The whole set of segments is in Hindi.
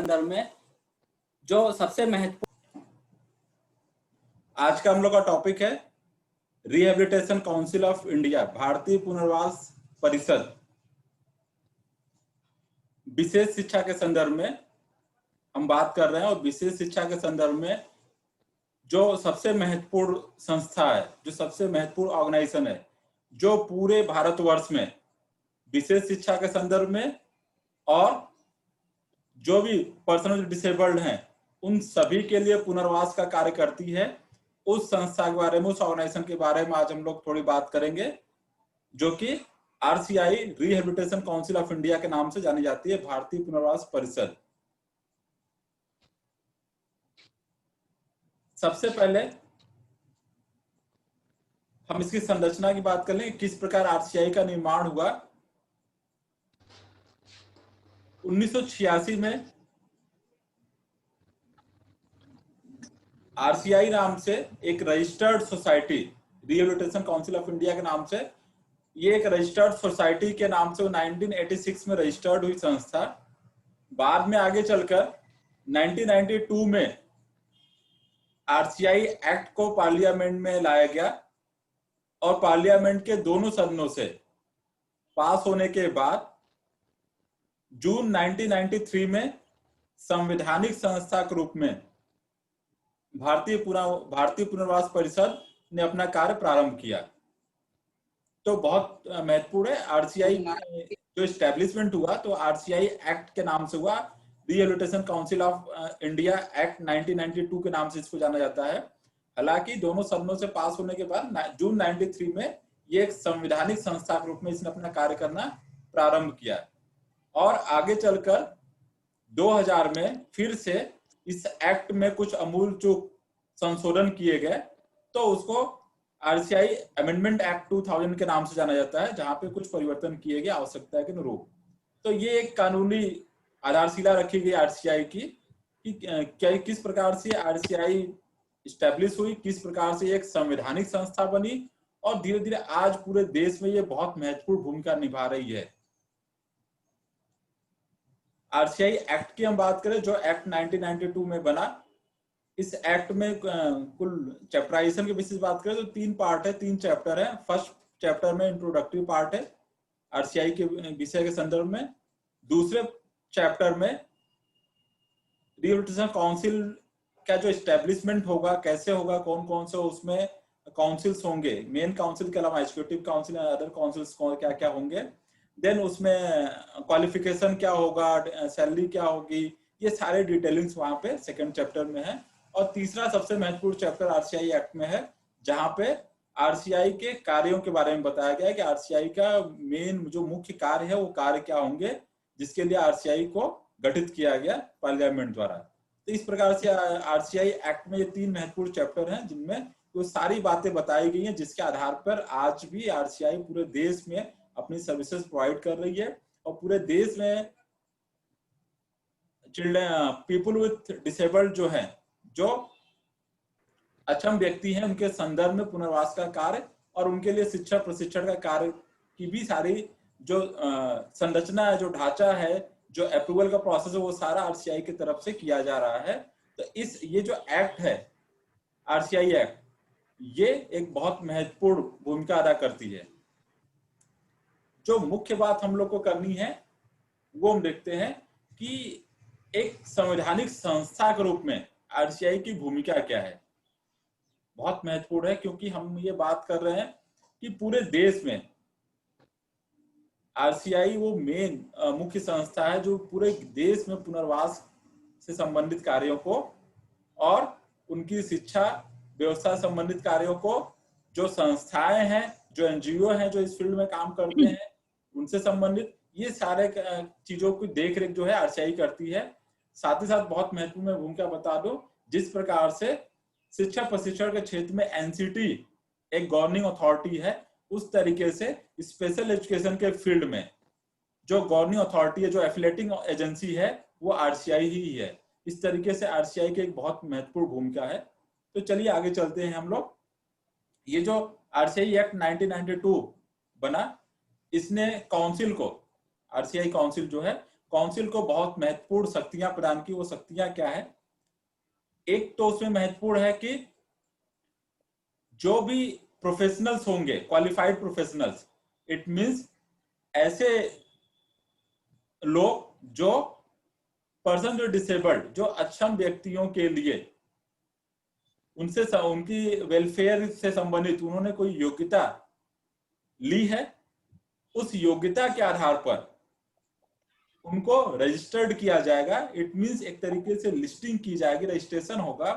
संदर्भ में जो सबसे महत्वपूर्ण आज का हम लोग का टॉपिक है रिहेबिलिटेशन काउंसिल ऑफ इंडिया, भारतीय पुनर्वास परिषद। विशेष शिक्षा के संदर्भ में हम बात कर रहे हैं और विशेष शिक्षा के संदर्भ में जो सबसे महत्वपूर्ण संस्था है, जो सबसे महत्वपूर्ण ऑर्गेनाइजेशन है, जो पूरे भारतवर्ष में विशेष शिक्षा के संदर्भ में और जो भी पर्सनल डिसेबल्ड हैं उन सभी के लिए पुनर्वास का कार्य करती है, उस संस्था के बारे में, उस ऑर्गेनाइजेशन के बारे में आज हम लोग थोड़ी बात करेंगे, जो कि RCI rehabilitation council of India के नाम से जानी जाती है, भारतीय पुनर्वास परिषद। सबसे पहले हम इसकी संरचना की बात कर लें, किस प्रकार आरसीआई का निर्माण हुआ। 1986 में आरसीआई नाम से एक registered society, rehabilitation council of India के नाम से, ये एक रजिस्टर्ड सोसाइटी के नाम से 1986 में रजिस्टर्ड हुई संस्था। बाद में आगे चलकर 1992 में आरसीआई एक्ट को पार्लियामेंट में लाया गया और पार्लियामेंट के दोनों सदनों से पास होने के बाद जून 1993 में संवैधानिक संस्था के रूप में भारतीय पुनर्वास परिषद ने अपना कार्य प्रारंभ किया। तो बहुत महत्वपूर्ण है आरसीआई जो एस्टेब्लिशमेंट हुआ, तो आरसीआई एक्ट के नाम से हुआ, rehabilitation council of India act 1992 के नाम से इसको जाना जाता है। हालांकि दोनों सदनों से पास होने के बाद जून 93 में ये एक संवैधानिक संस्था के रूप में इसने अपना कार्य करना प्रारंभ किया और आगे चलकर 2000 में फिर से इस एक्ट में कुछ अमूल चूक संशोधन किए गए, तो उसको आरसीआई अमेंडमेंट एक्ट 2000 के नाम से जाना जाता है, जहां पे कुछ परिवर्तन किए गए आवश्यकता के अनुरूप। तो ये एक कानूनी आधारशिला रखी गई आरसीआई की कि किस प्रकार से आरसीआई स्टैब्लिश हुई, किस प्रकार से एक संवैधानिक संस्था बनी और धीरे धीरे आज पूरे देश में ये बहुत महत्वपूर्ण भूमिका निभा रही है। आरसीआई एक्ट की हम बात करें, जो एक्ट 1992 में बना, इस एक्ट में कुल चैप्टराइजेशन की विशेष बात करें तो 3 पार्ट है, 3 चैप्टर है। फर्स्ट चैप्टर में इंट्रोडक्टरी पार्ट है आरसीआई के विषय के संदर्भ में। दूसरे चैप्टर में रिहेबिलिटेशन काउंसिल का जो एस्टेब्लिशमेंट होगा, कैसे होगा, कौन कौन से उसमें काउंसिल्स होंगे, मेन काउंसिल के अलावा एग्जीक्यूटिव काउंसिल, अदर काउंसिल्स क्या क्या होंगे, देन उसमें क्वालिफिकेशन क्या होगा, सैलरी क्या होगी, ये सारे डिटेलिंग्स वहां पे सेकंड चैप्टर में है। और तीसरा सबसे महत्वपूर्ण चैप्टर आरसीआई एक्ट में है, जहां पे आरसीआई के कार्यों के बारे में बताया गया है कि आरसीआई का मेन जो मुख्य कार्य है वो कार्य क्या होंगे, जिसके लिए आरसीआई को गठित किया गया पार्लियामेंट द्वारा। तो इस प्रकार से आरसीआई एक्ट में ये 3 महत्वपूर्ण चैप्टर हैं, जिनमें वो सारी बातें बताई गई हैं, जिसके आधार पर आज भी आरसीआई पूरे देश में अपनी सर्विसेज प्रोवाइड कर रही है और पूरे देश में चिल्ड्रन, पीपल विथ डिसेबल्ड जो है, जो अक्षम व्यक्ति हैं, उनके संदर्भ में पुनर्वास का कार्य और उनके लिए शिक्षा प्रशिक्षण का कार्य की भी सारी जो संरचना है, जो ढांचा है, जो अप्रूवल का प्रोसेस है, वो सारा आरसीआई की तरफ से किया जा रहा है। तो ये जो एक्ट है, आरसीआई एक्ट, ये एक बहुत महत्वपूर्ण भूमिका अदा करती है। जो मुख्य बात हम लोग को करनी है वो हम देखते हैं कि एक संवैधानिक संस्था के रूप में आरसीआई की भूमिका क्या है। बहुत महत्वपूर्ण है, क्योंकि हम ये बात कर रहे हैं कि पूरे देश में आरसीआई वो मेन मुख्य संस्था है जो पूरे देश में पुनर्वास से संबंधित कार्यों को और उनकी शिक्षा व्यवस्था संबंधित कार्यों को, जो संस्थाएं हैं, जो एनजीओ हैं जो इस फील्ड में काम करते हैं, उनसे संबंधित ये सारे चीजों की देखरेख जो है आरसीआई करती है। साथ ही साथ बहुत महत्वपूर्ण भूमिका बता दो, जिस प्रकार से शिक्षा प्रशिक्षण के क्षेत्र में एनसीटी एक गवर्निंग अथॉरिटी है, उस तरीके से स्पेशल एजुकेशन के फील्ड में जो गवर्निंग अथॉरिटी है, जो एफिलेटिंग एजेंसी है, वो आरसीआई ही है। इस तरीके से आरसीआई की एक बहुत महत्वपूर्ण भूमिका है। तो चलिए आगे चलते हैं हम लोग। ये जो आरसीआई एक्ट 1992 बना, इसने काउंसिल को, आरसीआई काउंसिल जो है काउंसिल को बहुत महत्वपूर्ण शक्तियां प्रदान की। वो शक्तियां क्या है? एक तो उसमें महत्वपूर्ण है कि जो भी प्रोफेशनल्स होंगे, क्वालिफाइड प्रोफेशनल्स, इट मींस ऐसे लोग जो पर्सन जो डिसेबल्ड, जो अक्षम व्यक्तियों के लिए उनसे उनकी वेलफेयर से संबंधित उन्होंने कोई योग्यता ली है, उस योग्यता के आधार पर उनको रजिस्टर्ड किया जाएगा। इट मींस एक तरीके से लिस्टिंग की जाएगी, रजिस्ट्रेशन होगा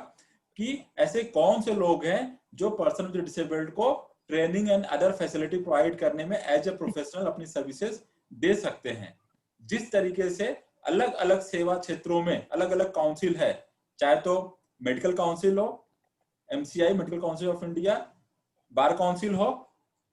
कि ऐसे कौन से लोग हैं जो पर्सन विद डिसेबल्ड को training and other facility provide करने में एज ए प्रोफेशनल अपनी सर्विसेज दे सकते हैं। जिस तरीके से अलग अलग सेवा क्षेत्रों में अलग अलग काउंसिल है, चाहे तो मेडिकल काउंसिल हो, MCI medical council of India, bar council हो,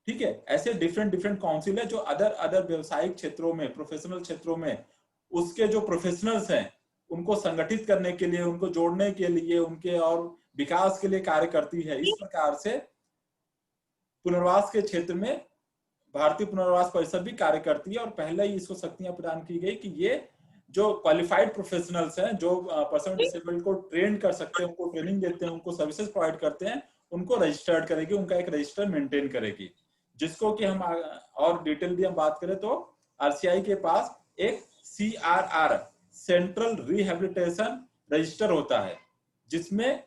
ठीक है, ऐसे डिफरेंट डिफरेंट काउंसिल है जो अदर व्यवसायिक क्षेत्रों में, प्रोफेशनल क्षेत्रों में उसके जो प्रोफेशनल्स हैं उनको संगठित करने के लिए, उनको जोड़ने के लिए, उनके और विकास के लिए कार्य करती है। इस प्रकार से पुनर्वास के क्षेत्र में भारतीय पुनर्वास परिषद भी कार्य करती है और पहले ही इसको शक्तियां प्रदान की गई कि ये जो क्वालिफाइड प्रोफेशनल्स हैं, जो पर्सन डिसेबल्ड को ट्रेन कर सकते हैं, उनको ट्रेनिंग देते हैं, उनको सर्विसेज प्रोवाइड करते हैं, उनको रजिस्टर्ड करेगी, उनका एक रजिस्टर मेंटेन करेगी। जिसको कि हम और डिटेल भी हम बात करें तो आरसीआई के पास एक CRR सेंट्रल रिहेबिलिटेशन रजिस्टर होता है, जिसमें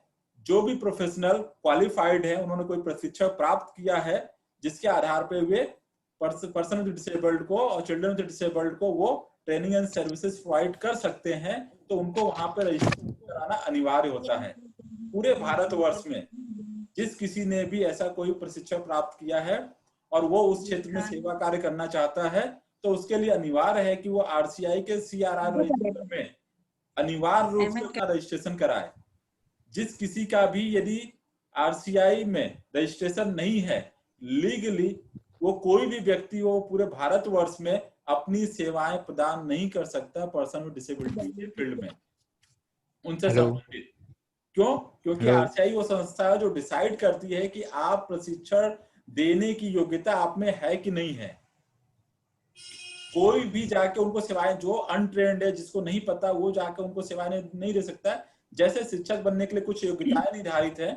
जो भी प्रोफेशनल क्वालिफाइड है, उन्होंने कोई प्रशिक्षण प्राप्त किया है, जिसके आधार पर वे पर्सन विद डिसेबल्ड को और चिल्ड्रन विद डिसेबल्ड को वो ट्रेनिंग एंड सर्विसेज प्रोवाइड कर सकते हैं, तो उनको वहां पर रजिस्ट्रेशन कराना अनिवार्य होता है। पूरे भारतवर्ष में जिस किसी ने भी ऐसा कोई प्रशिक्षण प्राप्त किया है और वो उस क्षेत्र में सेवा कार्य करना चाहता है, तो उसके लिए अनिवार्य है कि वो आरसीआई के CRR रजिस्टर में अनिवार्य रूप से अपना रजिस्ट्रेशन कराए। जिस किसी का भी यदि आरसीआई में रजिस्ट्रेशन नहीं है लीगली, वो कोई भी व्यक्ति वो पूरे भारतवर्ष में अपनी सेवाएं प्रदान नहीं कर सकता पर्सन विद डिसेबिलिटी के फील्ड में उनसे संबंधित। क्यों? क्योंकि आरसीआई वो संस्था है जो डिसाइड करती है कि आप प्रशिक्षण देने की योग्यता आप में है कि नहीं है। कोई भी जाके उनको सेवाएं, जो अनट्रेंड है, जिसको नहीं पता, वो जाके उनको सेवाएं नहीं दे सकता। जैसे शिक्षक बनने के लिए कुछ योग्यताएं निर्धारित है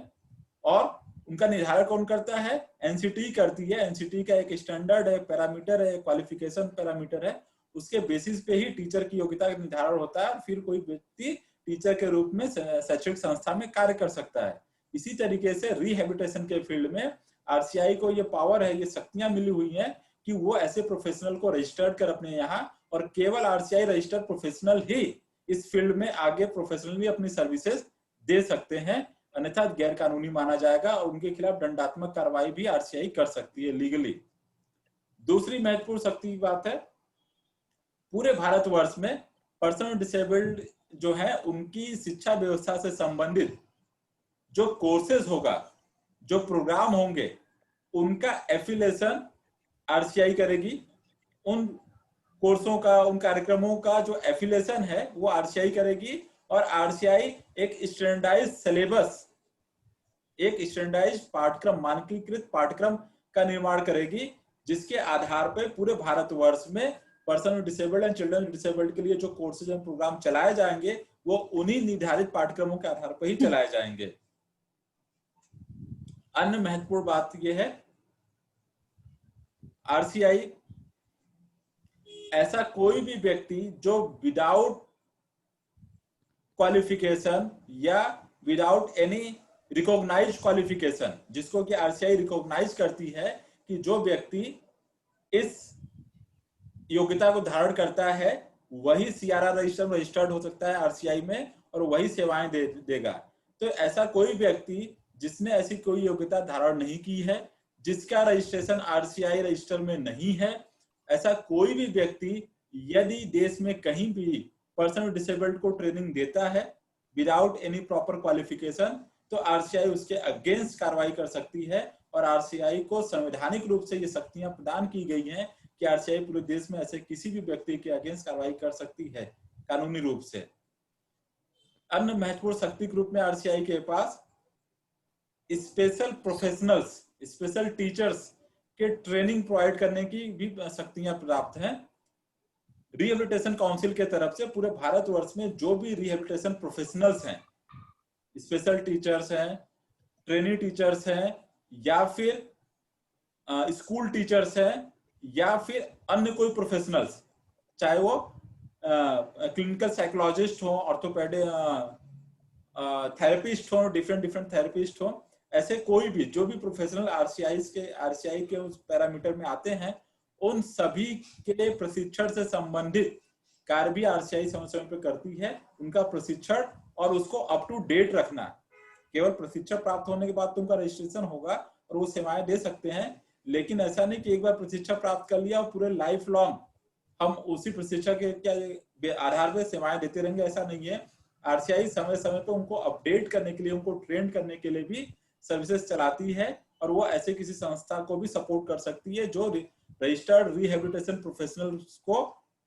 और उनका निर्धारण कौन करता है? एनसीटी करती है। एनसीटी का एक स्टैंडर्ड है, पैरामीटर है, क्वालिफिकेशन पैरामीटर है, उसके बेसिस पे ही टीचर की योग्यता का निर्धारण होता है और फिर कोई व्यक्ति टीचर के रूप में शैक्षणिक संस्था में कार्य कर सकता है। इसी तरीके से रिहेबिलिटेशन के फील्ड में आरसीआई को ये पावर है, ये शक्तियां मिली हुई हैं कि वो ऐसे प्रोफेशनल को रजिस्टर्ड कर अपने यहाँ, और केवल आरसीआई रजिस्टर्ड प्रोफेशनल ही इस फील्ड में आगे प्रोफेशनली अपनी सर्विसेज दे सकते हैं, अन्यथा गैर कानूनी माना जाएगा और उनके खिलाफ दंडात्मक कार्रवाई भी आरसीआई कर सकती है लीगली। दूसरी महत्वपूर्ण शक्ति की बात है, पूरे भारतवर्ष में पर्सन डिसेबल्ड जो है उनकी शिक्षा व्यवस्था से संबंधित जो कोर्सेज होगा, जो प्रोग्राम होंगे, उनका एफिलिएशन आरसीआई करेगी। उन कोर्सों का, उन कार्यक्रमों का जो एफिलिएशन है वो आरसीआई करेगी और आरसीआई एक स्टैंडर्डाइज सिलेबस, एक स्टैंडर्डाइज पाठ्यक्रम, मानकीकृत पाठ्यक्रम का निर्माण करेगी, जिसके आधार पर पूरे भारतवर्ष में person with disabled and children with disabled के लिए जो कोर्सेज एंड प्रोग्राम चलाए जाएंगे वो उन्हीं निर्धारित पाठ्यक्रमों के आधार पर ही चलाए जाएंगे। अन्य महत्वपूर्ण बात यह है, आरसीआई ऐसा कोई भी व्यक्ति जो विदाउट क्वालिफिकेशन या विदाउट एनी रिकॉग्नाइज्ड क्वालिफिकेशन, जिसको कि आरसीआई रिकॉग्नाइज करती है कि जो व्यक्ति इस योग्यता को धारण करता है वही सीआरआर रजिस्टर में रजिस्टर्ड हो सकता है आरसीआई में और वही सेवाएं देगा। तो ऐसा कोई व्यक्ति जिसने ऐसी कोई योग्यता धारण नहीं की है, जिसका रजिस्ट्रेशन आरसीआई रजिस्टर में नहीं है, ऐसा कोई भी व्यक्ति यदि देश में कहीं भी पर्सन विद डिसेबल्ड को ट्रेनिंग देता है विदाउट एनी प्रॉपर क्वालिफिकेशन, तो आरसीआई उसके अगेंस्ट कार्रवाई कर सकती है। और आरसीआई को संवैधानिक रूप से ये शक्तियां प्रदान की गई हैं कि आरसीआई पूरे देश में ऐसे किसी भी व्यक्ति के अगेंस्ट कार्रवाई कर सकती है कानूनी रूप से। अन्य महत्वपूर्ण शक्ति के रूप में आरसीआई के पास स्पेशल प्रोफेशनल्स, स्पेशल टीचर्स के ट्रेनिंग प्रोवाइड करने की भी शक्तियां प्राप्त हैं। रिहेबिलिटेशन काउंसिल के तरफ से पूरे भारतवर्ष में जो भी रिहेबिलिटेशन प्रोफेशनल्स हैं, स्पेशल टीचर्स हैं, ट्रेनी टीचर्स हैं, या फिर स्कूल टीचर्स हैं, या फिर अन्य कोई प्रोफेशनल्स, चाहे वो क्लिनिकल साइकोलॉजिस्ट हो, ऑर्थोपेडिक थेरेपिस्ट हो, डिफरेंट थेरेपिस्ट हो, ऐसे कोई भी जो भी प्रोफेशनल आरसीआई के उस पैरामीटर में आते हैं, उन सभी के प्रशिक्षण से संबंधित कार्य भी आरसीआई समय समय पर करती है। उनका प्रशिक्षण और उसको अप टू डेट रखना, केवल प्रशिक्षण प्राप्त होने के बाद तुमका रजिस्ट्रेशन होगा और वो सेवाएं दे सकते हैं, लेकिन ऐसा नहीं कि एक बार प्रशिक्षण प्राप्त कर लिया और पूरे लाइफ लॉन्ग हम उसी प्रशिक्षण के आधार पर सेवाएं देते रहेंगे, ऐसा नहीं है। आरसीआई समय समय पर उनको अपडेट करने के लिए, उनको ट्रेन करने के लिए भी सर्विसेज चलाती है, और वो ऐसे किसी संस्था को भी सपोर्ट कर सकती है जो रजिस्टर्ड रिहेबिलिटेशन प्रोफेशनल्स को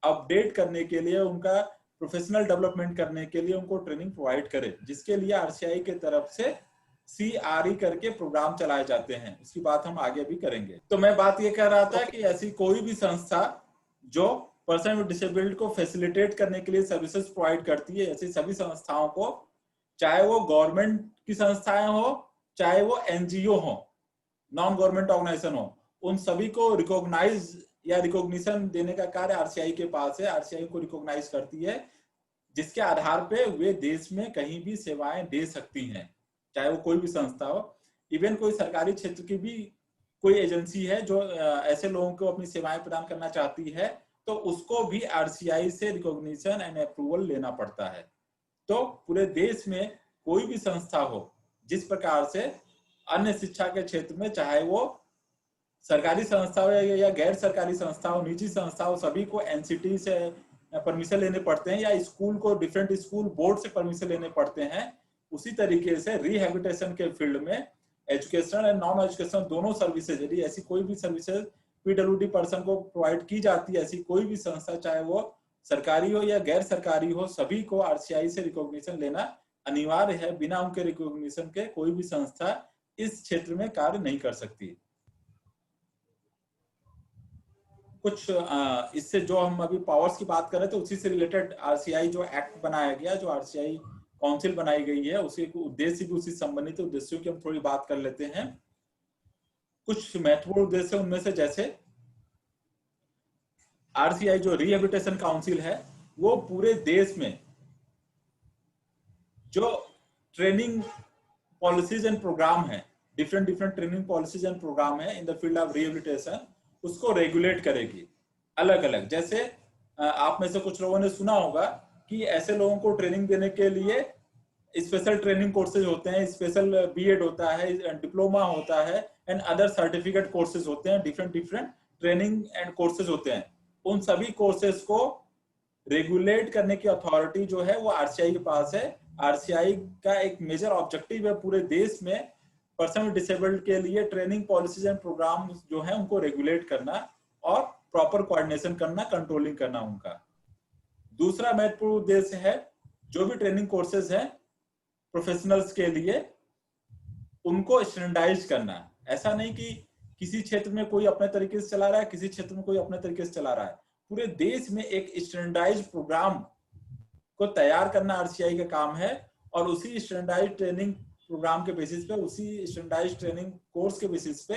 अपडेट करने के लिए, उनका प्रोफेशनल डेवलपमेंट करने के लिए उनको ट्रेनिंग प्रोवाइड करे, जिसके लिए आरसीआई के तरफ से CRE करके प्रोग्राम चलाए जाते हैं। उसकी बात हम आगे भी करेंगे। तो मैं बात ये कह रहा था कि ऐसी कोई भी संस्था जो पर्सन विद डिसेबिलिटी को फैसिलिटेट करने के लिए सर्विसेज प्रोवाइड करती है, ऐसी सभी संस्थाओं को, चाहे वो गवर्नमेंट की संस्थाएं हो, चाहे वो NGO हो, नॉन गवर्नमेंट ऑर्गेनाइजेशन हो, उन सभी को रिकॉग्नाइज या रिकॉग्निशन देने का कार्य आरसीआई के पास है। आरसीआई को रिकॉग्नाइज करती है, जिसके आधार पे वे देश में कहीं भी सेवाएं दे सकती हैं, चाहे वो कोई भी संस्था हो। इवन कोई सरकारी क्षेत्र की भी कोई एजेंसी है जो ऐसे लोगों को अपनी सेवाएं प्रदान करना चाहती है, तो उसको भी आरसीआई से रिकॉग्निशन एंड अप्रूवल लेना पड़ता है। तो पूरे देश में कोई भी संस्था हो, जिस प्रकार से अन्य शिक्षा के क्षेत्र में, चाहे वो सरकारी संस्था हो या गैर सरकारी संस्था हो, निजी संस्था हो, सभी को एनसीटी से परमिशन लेने पड़ते हैं, या स्कूल को डिफरेंट स्कूल बोर्ड से परमिशन लेने पड़ते हैं। उसी तरीके से रिहेबिलिटेशन के फील्ड में एजुकेशनल एंड नॉन एजुकेशनल दोनों सर्विसेज, यदि ऐसी कोई भी सर्विसेज पीडब्ल्यूडी पर्सन को प्रोवाइड की जाती है, ऐसी कोई भी संस्था, चाहे वो सरकारी हो या गैर सरकारी हो, सभी को आरसीआई से रिकॉग्निशन लेना अनिवार्य है। बिना उनके रिकॉग्निशन के कोई भी संस्था इस क्षेत्र में कार्य नहीं कर सकती। कुछ इससे जो हम अभी पावर्स की बात कर रहे थे, उसी से रिलेटेड आरसीआई जो एक्ट बनाया गया, जो आरसीआई काउंसिल बनाई गई है, उसी उद्देश्य भी उसी संबंधित उद्देश्यों की हम थोड़ी बात कर लेते हैं। कुछ महत्वपूर्ण उद्देश्य उनमें से, जैसे आरसीआई जो रिहेबिलिटेशन काउंसिल है, वो पूरे देश में जो ट्रेनिंग पॉलिसीज एंड प्रोग्राम है, different training policies and programme है in the field of rehabilitation, उसको रेगुलेट करेगी अलग अलग। जैसे आप में से कुछ लोगों ने सुना होगा कि ऐसे लोगों को ट्रेनिंग देने के लिए स्पेशल ट्रेनिंग कोर्सेज होते हैं, स्पेशल बीएड होता है, डिप्लोमा होता है, एंड अदर सर्टिफिकेट कोर्सेज होते हैं, डिफरेंट ट्रेनिंग एंड कोर्सेज होते हैं। उन सभी कोर्सेज को रेगुलेट करने की अथॉरिटी जो है वो आरसीआई के पास है। आरसीआई का एक मेजर ऑब्जेक्टिव है पूरे देश में पर्सन विद डिसेबिलिटी के लिए ट्रेनिंग पॉलिसीज एंड प्रोग्राम जो है उनको रेगुलेट करना और प्रॉपर कोऑर्डिनेशन करना, कंट्रोलिंग करना उनका। दूसरा महत्वपूर्ण उद्देश्य है, जो भी ट्रेनिंग कोर्सेज हैं प्रोफेशनल्स के लिए, उनको स्टैंडर्डाइज करना। ऐसा नहीं कि किसी क्षेत्र में कोई अपने तरीके से चला रहा है, किसी क्षेत्र में कोई अपने तरीके से चला रहा है। पूरे देश में एक स्टैंडर्डाइज प्रोग्राम को तैयार करना आरसीआई का काम है, और उसी स्टैंडर्डाइज ट्रेनिंग प्रोग्राम के बेसिस पे, उसी स्टैंडर्डाइज ट्रेनिंग कोर्स के बेसिस पे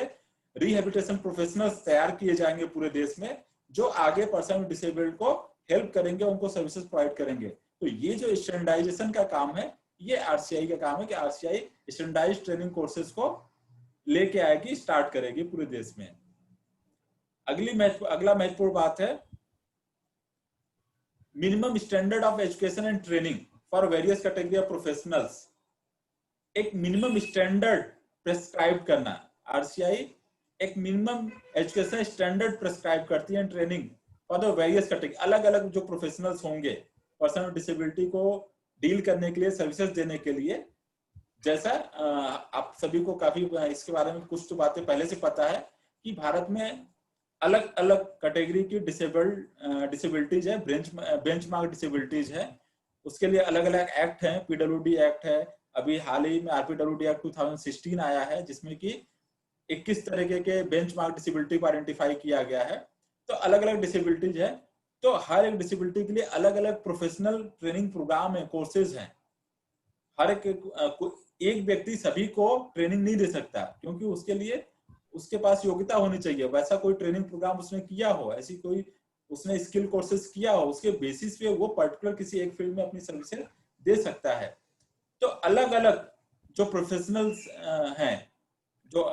रिहेबिलिटेशन प्रोफेशनल्स तैयार किए जाएंगे पूरे देश में, जो आगे पर्सन विद डिसेबिलिटी को हेल्प करेंगे, उनको सर्विसेज प्रोवाइड करेंगे। तो ये जो स्टैंडर्डाइजेशन का काम है, ये आरसीआई का काम है कि आरसीआई स्टैंडर्डाइज ट्रेनिंग कोर्सेज को लेके आएगी, स्टार्ट करेगी पूरे देश में। अगला महत्वपूर्ण बात है minimum standard of education and training for various category of professionals. एक मिनिमम स्टैंडर्ड प्रेस्क्राइब करना। आरसीआई एक मिनिमम एजुकेशन स्टैंडर्ड प्रेस्क्राइब करती है training for the various category, अलग अलग जो प्रोफेशनल्स होंगे पर्सन विद डिसेबिलिटी को डील करने के लिए, सर्विसेज देने के लिए। जैसा आप सभी को काफी इसके बारे में कुछ तो बातें पहले से पता है कि भारत में अलग अलग कैटेगरी की डिसेबिलिटीज है, बेंचमार्क डिसेबिलिटीज है। उसके लिए अलग अलग एक्ट हैं, पीडब्ल्यूडी एक्ट है, अभी हाल ही में आरपीडब्ल्यूडी एक्ट 2016 आया है, जिसमें कि 21 तरीके के बेंचमार्क डिसेबिलिटी को आइडेंटिफाई किया गया है। तो अलग अलग डिसेबिलिटीज है, तो हर एक डिसेबिलिटी के लिए अलग अलग प्रोफेशनल ट्रेनिंग प्रोग्राम है, कोर्सेज हैं। हर एक व्यक्ति सभी को ट्रेनिंग नहीं दे सकता, क्योंकि उसके लिए उसके पास योग्यता होनी चाहिए, वैसा कोई ट्रेनिंग प्रोग्राम उसने किया हो, ऐसी कोई उसने स्किल कोर्सेज किया हो, उसके बेसिस पे वो पर्टिकुलर किसी एक फील्ड में अपनी सर्विसेज दे सकता है। तो अलग अलग जो प्रोफेशनल्स हैं, जो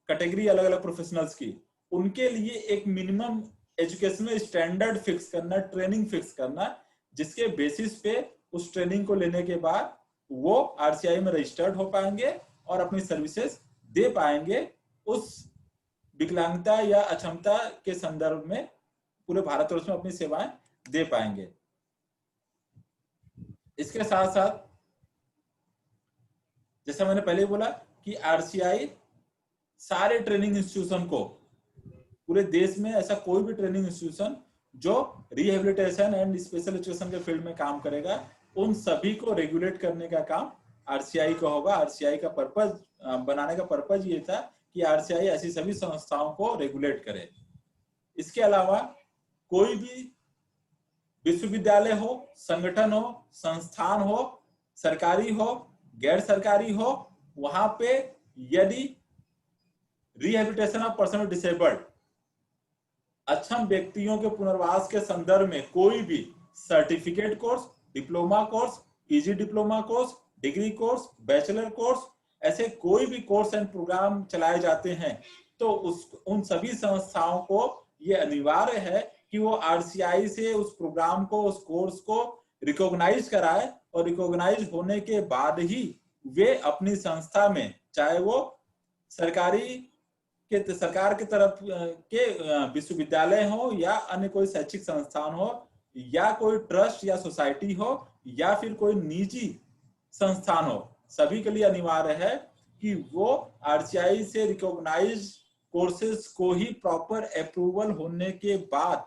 कैटेगरी अलग अलग प्रोफेशनल्स की, उनके लिए एक मिनिमम एजुकेशनल स्टैंडर्ड फिक्स करना, ट्रेनिंग फिक्स करना, जिसके बेसिस पे उस ट्रेनिंग को लेने के बाद वो आरसीआई में रजिस्टर्ड हो पाएंगे और अपनी सर्विसेज दे पाएंगे उस विकलांगता या अक्षमता के संदर्भ में, पूरे भारतवर्ष में अपनी सेवाएं दे पाएंगे। इसके साथ साथ जैसा मैंने पहले बोला कि आरसीआई सारे ट्रेनिंग इंस्टीट्यूशन को, पूरे देश में ऐसा कोई भी ट्रेनिंग इंस्टीट्यूशन जो रिहेबिलिटेशन एंड स्पेशल एजुकेशन के फील्ड में काम करेगा, उन सभी को रेगुलेट करने का काम आरसीआई का होगा। आरसीआई का पर्पज बनाने का पर्पज ये था कि आरसीआई ऐसी सभी संस्थाओं को रेगुलेट करे। इसके अलावा कोई भी विश्वविद्यालय हो, संगठन हो, संस्थान हो, सरकारी हो, गैर सरकारी हो, वहां पे यदि रिहेबिलिटेशन ऑफ पर्सन डिसेबल्ड, अक्षम व्यक्तियों के पुनर्वास के संदर्भ में कोई भी certificate course, diploma course, PG diploma course, degree course, bachelor course, ऐसे कोई भी कोर्स एंड प्रोग्राम चलाए जाते हैं, तो उन सभी संस्थाओं को ये अनिवार्य है कि वो आरसीआई से उस प्रोग्राम को, उस कोर्स को रिकॉग्नाइज कराए, और रिकॉग्नाइज होने के बाद ही वे अपनी संस्था में, चाहे वो सरकार के तरफ के विश्वविद्यालय हो या अन्य कोई शैक्षिक संस्थान हो, या कोई ट्रस्ट या सोसाइटी हो, या फिर कोई निजी संस्थान हो, सभी के लिए अनिवार्य है कि वो आरसीआई से रिकॉग्नाइज कोर्सेज को ही प्रॉपर अप्रूवल होने के बाद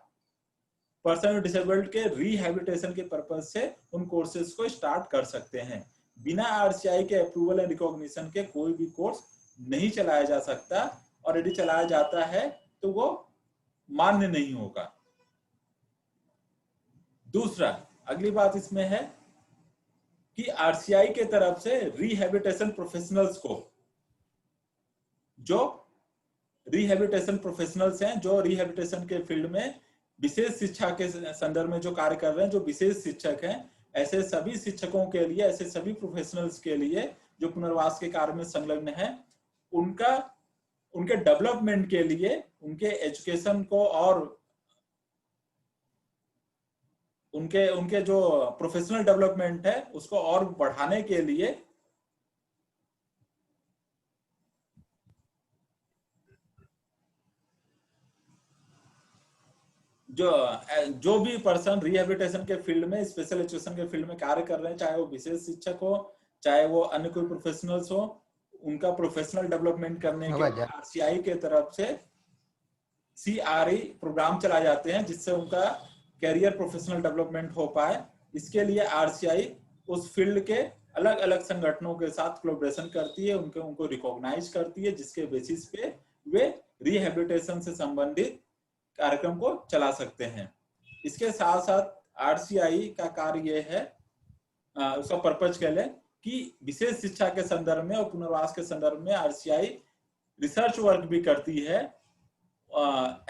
पर्सन डिसेबल्ड के रिहेबिलिटेशन के पर्पज से उन कोर्सेज को स्टार्ट कर सकते हैं। बिना आरसीआई के अप्रूवल एंड रिकॉग्निशन के कोई भी कोर्स नहीं चलाया जा सकता, और यदि चलाया जाता है तो वो मान्य नहीं होगा। दूसरा, अगली बात इसमें है कि आरसीआई के तरफ से रिहेबिलिटेशन प्रोफेशनल्स को, जो रिहेबिलिटेशन प्रोफेशनल्स हैं, जो रिहेबिलिटेशन के फील्ड में विशेष शिक्षा के संदर्भ में जो कार्य कर रहे हैं, जो विशेष शिक्षक हैं, ऐसे सभी शिक्षकों के लिए, ऐसे सभी प्रोफेशनल्स के लिए जो पुनर्वास के कार्य में संलग्न है, उनके डेवलपमेंट के लिए, उनके एजुकेशन को और उनके जो प्रोफेशनल डेवलपमेंट है उसको और बढ़ाने के लिए जो भी पर्सन रिहेबिलिटेशन के फील्ड में, स्पेशल एजुकेशन के फील्ड में कार्य कर रहे हैं, चाहे वो विशेष शिक्षक हो, चाहे वो अन्य कोई प्रोफेशनल्स हो, उनका प्रोफेशनल डेवलपमेंट करने के लिए आरसीआई के तरफ से सीआरई प्रोग्राम चलाए जाते हैं, जिससे उनका कैरियर प्रोफेशनल डेवलपमेंट हो पाए। इसके लिए आरसीआई उस फील्ड के अलग अलग संगठनों के साथ कोलैबोरेशन करती है, उनको रिकॉग्नाइज करती है, जिसके बेसिस पे वे रिहेबिलिटेशन से संबंधित कार्यक्रम को चला सकते हैं। इसके साथ साथ आरसीआई का कार्य यह है, उसका पर्पज कह लें कि विशेष शिक्षा के संदर्भ में और पुनर्वास के संदर्भ में आरसीआई रिसर्च वर्क भी करती है।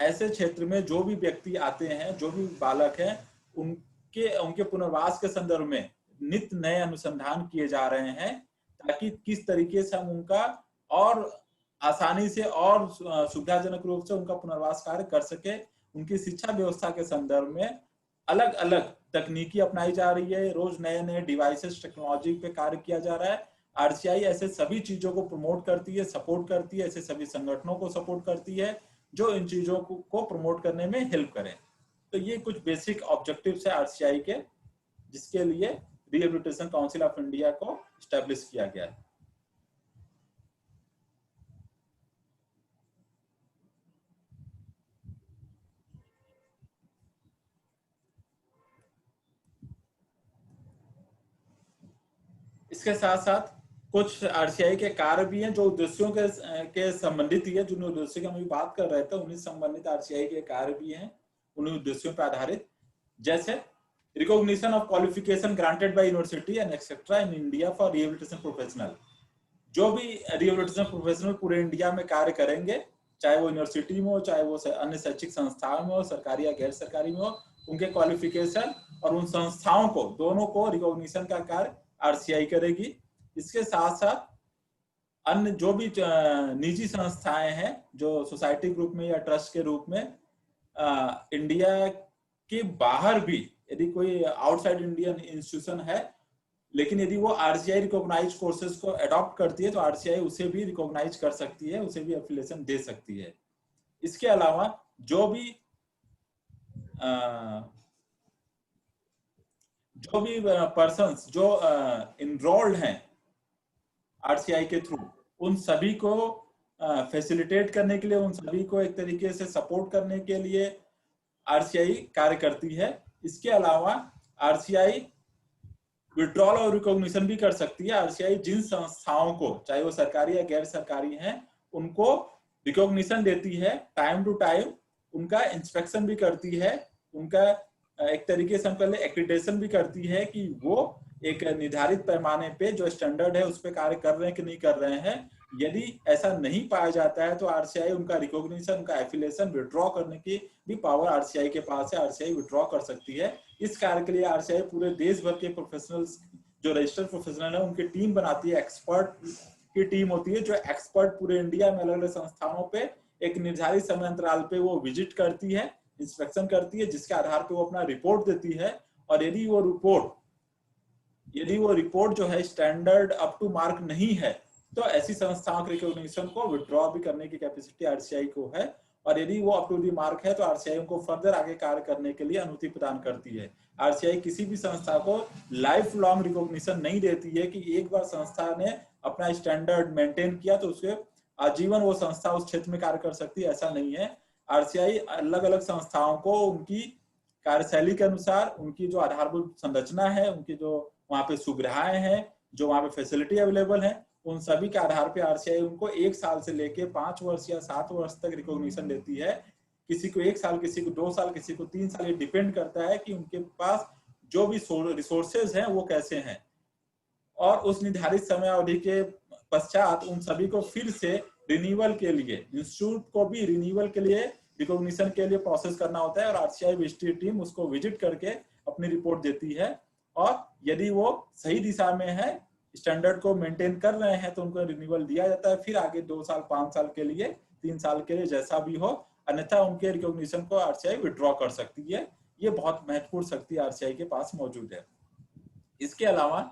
ऐसे क्षेत्र में जो भी व्यक्ति आते हैं, जो भी बालक हैं, उनके पुनर्वास के संदर्भ में नित्य नए अनुसंधान किए जा रहे हैं, ताकि किस तरीके से हम उनका और आसानी से और सुविधाजनक रूप से उनका पुनर्वास कार्य कर सके। उनकी शिक्षा व्यवस्था के संदर्भ में अलग अलग तकनीकी अपनाई जा रही है, रोज नए नए डिवाइसेस, टेक्नोलॉजी पे कार्य किया जा रहा है। आरसीआई ऐसे सभी चीजों को प्रमोट करती है, सपोर्ट करती है, ऐसे सभी संगठनों को सपोर्ट करती है जो इन चीजों को प्रमोट करने में हेल्प करें। तो ये कुछ बेसिक ऑब्जेक्टिव्स है आरसीआई के, जिसके लिए रिहेबिलिटेशन काउंसिल ऑफ इंडिया को एस्टेब्लिश किया गया है। इसके साथ साथ कुछ आरसीआई के कार्य भी हैं जो उद्देश्यों के संबंधित ही है, जिन उद्देश्यों की हम बात कर रहे थे उन्हीं संबंधित आरसीआई के कार्य भी हैं। उन्हीं उद्देश्यों पर आधारित, जैसे recognition of qualification granted by university and etcetera in India for rehabilitation professional. जो भी रिहेबिलिटेशन प्रोफेशनल पूरे इंडिया में कार्य करेंगे, चाहे वो यूनिवर्सिटी में हो, चाहे वो अन्य शैक्षिक संस्थाओं में हो, सरकारी या गैर सरकारी में हो, उनके क्वालिफिकेशन और उन संस्थाओं को, दोनों को रिकॉग्निशन का कार्य आरसीआई करेगी। इसके साथ साथ अन्य जो भी निजी संस्थाएं हैं जो सोसाइटी ग्रुप में या ट्रस्ट के रूप में इंडिया के बाहर भी यदि कोई आउटसाइड इंडियन इंस्टीट्यूशन है, लेकिन यदि वो आरसीआई रिकॉग्नाइज कोर्सेज को अडॉप्ट करती है तो आरसीआई उसे भी रिकॉग्नाइज कर सकती है, उसे भी एफिलिएशन दे सकती है। इसके अलावा जो भी पर्सन्स जो इनरोल्ड हैं आरसीआई के थ्रू, उन सभी को फैसिलिटेट करने के लिए, उन सभी को एक तरीके से सपोर्ट करने के लिए आरसीआई कार्य करती है। इसके अलावा आरसीआई विड्रॉल और रिकॉग्निशन भी कर सकती है। आरसीआई जिन संस्थाओं को, चाहे वो सरकारी या गैर सरकारी हैं, उनको रिकॉग्निशन देती है, टाइम टू टाइम उनका इंस्पेक्शन भी करती है, उनका एक तरीके से हम पहले एक्रीडेशन भी करती है कि वो एक निर्धारित पैमाने पे जो स्टैंडर्ड है उस पे कार्य कर रहे हैं कि नहीं कर रहे हैं। यदि ऐसा नहीं पाया जाता है तो आरसीआई उनका रिकॉग्निशन, उनका एफिलिएशन विड्रॉ करने की भी पावर आरसीआई के पास है, आरसीआई विड्रॉ कर सकती है। इस कार्य के लिए आरसीआई पूरे देश भर के प्रोफेशनल्स, जो रजिस्टर्ड प्रोफेशनल है, उनकी टीम बनाती है, एक्सपर्ट की टीम होती है, जो एक्सपर्ट पूरे इंडिया में अलग अलग संस्थानों पे एक निर्धारित समय अंतराल पे वो विजिट करती है, इंस्पेक्शन करती है, जिसके आधार पे वो अपना रिपोर्ट देती है। और यदि वो रिपोर्ट जो है स्टैंडर्ड अप टू मार्क नहीं है तो ऐसी संस्थाओं के रिकॉग्निशन को विड्रॉ भी करने की कैपेसिटी आरसीआई को है। और यदि वो अप टू दी मार्क है तो आरसीआई उनको फर्दर आगे कार्य करने के लिए अनुमति प्रदान करती है। आरसीआई किसी भी संस्था को लाइफ लॉन्ग रिकॉग्निशन नहीं देती है कि एक बार संस्था ने अपना स्टैंडर्ड मेंटेन किया तो उसके आजीवन वो संस्था उस क्षेत्र में कार्य कर सकती है, ऐसा नहीं है। आरसीआई अलग अलग संस्थाओं को उनकी कार्यशैली के अनुसार, उनकी जो आधारभूत संरचना है, उनकी जो वहां पे सुविधाएं हैं, जो वहां पे फैसिलिटी अवेलेबल है, उन सभी के आधार पे आरसीआई उनको 1 साल से लेके 5 वर्ष या 7 वर्ष तक रिकॉग्निशन देती है। किसी को 1 साल, किसी को 2 साल, किसी को 3 साल, ये डिपेंड करता है कि उनके पास जो भी रिसोर्सेज हैं वो कैसे हैं। और उस निर्धारित समय अवधि के पश्चात उन सभी को फिर से रिन्यूअल के लिए, इंस्टीट्यूट को भी रिन्यूअल के लिए, रिकॉग्निशन के लिए प्रोसेस करना होता है और आरसीआई विजिट टीम उसको विजिट करके अपनी रिपोर्ट देती है। और यदि वो सही दिशा में है, स्टैंडर्ड को मेंटेन कर रहे हैं, तो उनको रिन्यूअल दिया जाता है, फिर आगे 2 साल, 5 साल के लिए, 3 साल के लिए, जैसा भी हो। अन्यथा उनके रिकॉग्निशन को आरसीआई विड्रॉ कर सकती है। ये बहुत महत्वपूर्ण शक्ति आरसीआई के पास मौजूद है। इसके अलावा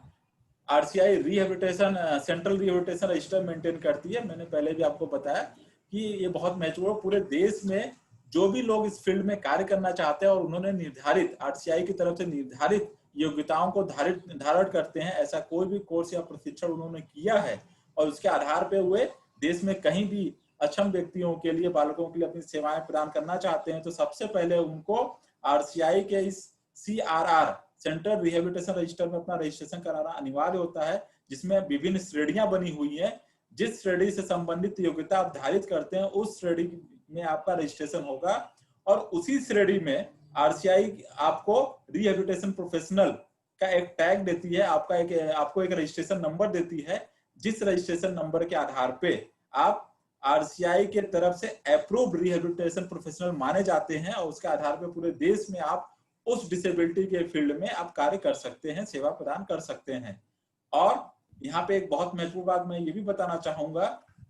RCI rehabilitation, central rehabilitation register maintain करती है। मैंने पहले भी आपको बताया कि ये बहुत महत्वपूर्ण, पूरे देश में जो भी लोग इस फील्ड में कार्य करना चाहते हैं और उन्होंने निर्धारित, आरसीआई की तरफ से निर्धारित योग्यताओं को धारण करते हैं, ऐसा कोई भी कोर्स या प्रशिक्षण उन्होंने किया है और उसके आधार पे हुए देश में कहीं भी अक्षम व्यक्तियों के लिए, बालकों के लिए अपनी सेवाएं प्रदान करना चाहते हैं, तो सबसे पहले उनको आरसीआई के इस CRR, सेंट्रल रिहेबिलिटेशन रजिस्टर में अपना रजिस्ट्रेशन कराना अनिवार्य होता है, जिसमें विभिन्न श्रेणियां बनी हुई है। जिस श्रेणी से संबंधित योग्यता आप धारित करते हैं उस श्रेणी में आपका रजिस्ट्रेशन होगा और उसी श्रेणी में आरसीआई आपको रिहेबिलिटेशन प्रोफेशनल का एक टैग देती है, आपको एक रजिस्ट्रेशन नंबर देती है, जिस रजिस्ट्रेशन नंबर के आधार पे आप आरसीआई के तरफ से अप्रूव्ड रिहेबिलिटेशन प्रोफेशनल माने जाते हैं और उसके आधार पे पूरे देश में आप उस डिसेबिलिटी के फील्ड में आप कार्य कर सकते हैं, सेवा प्रदान कर सकते हैं। और यहाँ पे एक बहुत महत्वपूर्ण बात मैं ये भी बताना चाहूंगा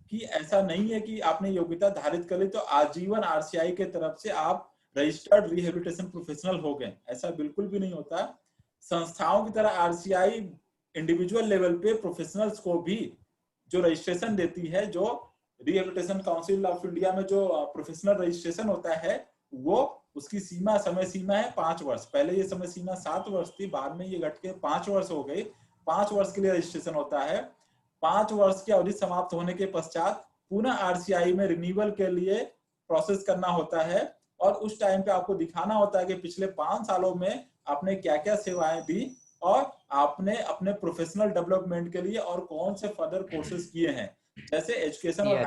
कि ऐसा नहीं है कि आपने योग्यता धारित कर ली तो आजीवन आरसीआई के तरफ से आप रजिस्टर्ड रिहेबिलिटेशन प्रोफेशनल हो गए, ऐसा बिल्कुल भी नहीं होता। संस्थाओं की तरह आरसीआई इंडिविजुअल लेवल पे प्रोफेशनल्स को भी जो रजिस्ट्रेशन देती है, जो रिहेबिलिटेशन काउंसिल ऑफ इंडिया में जो प्रोफेशनल रजिस्ट्रेशन होता है, वो उसकी समय सीमा है 5 वर्ष। पहले ये समय सीमा 7 वर्ष थी, बाद में ये घट के 5 वर्ष हो गई। 5 वर्ष के लिए रजिस्ट्रेशन होता है। 5 वर्ष की अवधि समाप्त होने के पश्चात पुनः आरसीआई में रिन्यूअल के लिए प्रोसेस करना होता है और उस टाइम पे आपको दिखाना होता है कि पिछले 5 सालों में आपने क्या क्या सेवाएं दी और आपने अपने प्रोफेशनल डेवलपमेंट के लिए और कौन से फर्दर कोर्सेज किए हैं। जैसे एजुकेशन और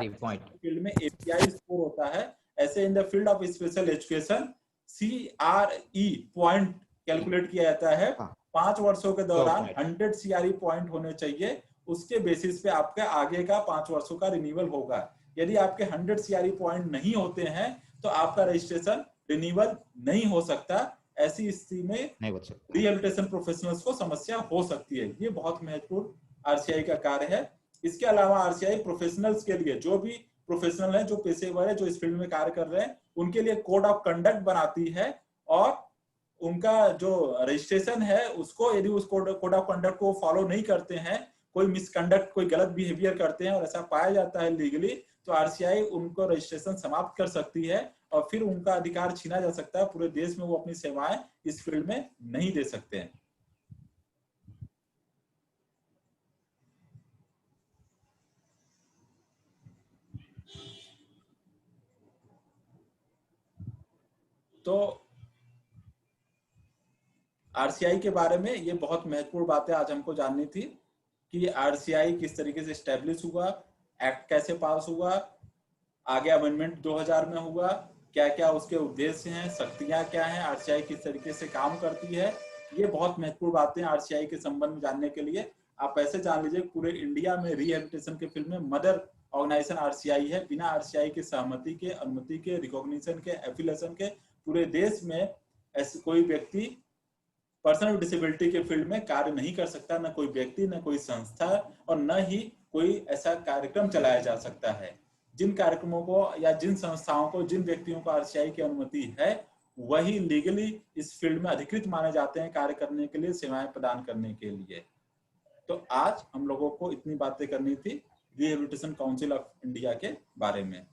फील्ड में API स्कोर होता है, ऐसे इन the field of special education CRE point calculate किया जाता है। 5 वर्षों के दौरान 100 CRE पॉइंट होने चाहिए, उसके बेसिस पे आपके आगे का 5 वर्षों का रिन्यूअल होगा। यदि आपके 100 CRE पॉइंट नहीं होते हैं तो आपका रजिस्ट्रेशन रिन्यूअल नहीं हो सकता। ऐसी स्थिति में रिहेबिलिटेशन प्रोफेशनल्स को समस्या हो सकती है। ये बहुत महत्वपूर्ण आरसीआई का कार्य है। इसके अलावा आरसीआई प्रोफेशनल्स के लिए, जो भी प्रोफेशनल है, जो पेशेवर है, जो इस फील्ड में कार्य कर रहे हैं, उनके लिए कोड ऑफ कंडक्ट बनाती है और उनका जो रजिस्ट्रेशन है उसको, यदि उस कोड ऑफ कंडक्ट को फॉलो नहीं करते हैं, कोई मिसकंडक्ट, कोई गलत बिहेवियर करते हैं और ऐसा पाया जाता है लीगली, तो आरसीआई उनको रजिस्ट्रेशन समाप्त कर सकती है और फिर उनका अधिकार छीना जा सकता है। पूरे देश में वो अपनी सेवाएं इस फील्ड में नहीं दे सकते हैं। तो आरसीआई के बारे में ये बहुत महत्वपूर्ण बातें आज हमको जाननी थी कि आरसीआई किस तरीके से स्टैब्लिश हुआ, एक्ट कैसे पास हुआ, आगे अमेंडमेंट 2000 में हुआ, क्या क्या उसके उद्देश्य हैं, शक्तियां क्या हैं, आरसीआई किस तरीके से काम करती है। ये बहुत महत्वपूर्ण बातें आरसीआई के संबंध में जानने के लिए आप ऐसे जान लीजिए, पूरे इंडिया में रिहेबिलिटेशन के फील्ड में मदर ऑर्गेनाइजेशन आरसीआई है। बिना आरसीआई के सहमति के, अनुमति के, रिकॉग्निशन के, एफिलिएशन के पूरे देश में ऐसे कोई व्यक्ति पर्सन विद डिसेबिलिटी के फील्ड में कार्य नहीं कर सकता। न कोई व्यक्ति, न कोई संस्था और न ही कोई ऐसा कार्यक्रम चलाया जा सकता है। जिन कार्यक्रमों को या जिन संस्थाओं को, जिन व्यक्तियों को आरसीआई की अनुमति है, वही लीगली इस फील्ड में अधिकृत माने जाते हैं कार्य करने के लिए, सेवाएं प्रदान करने के लिए। तो आज हम लोगों को इतनी बातें करनी थी रिहेबिलिटेशन काउंसिल ऑफ इंडिया के बारे में।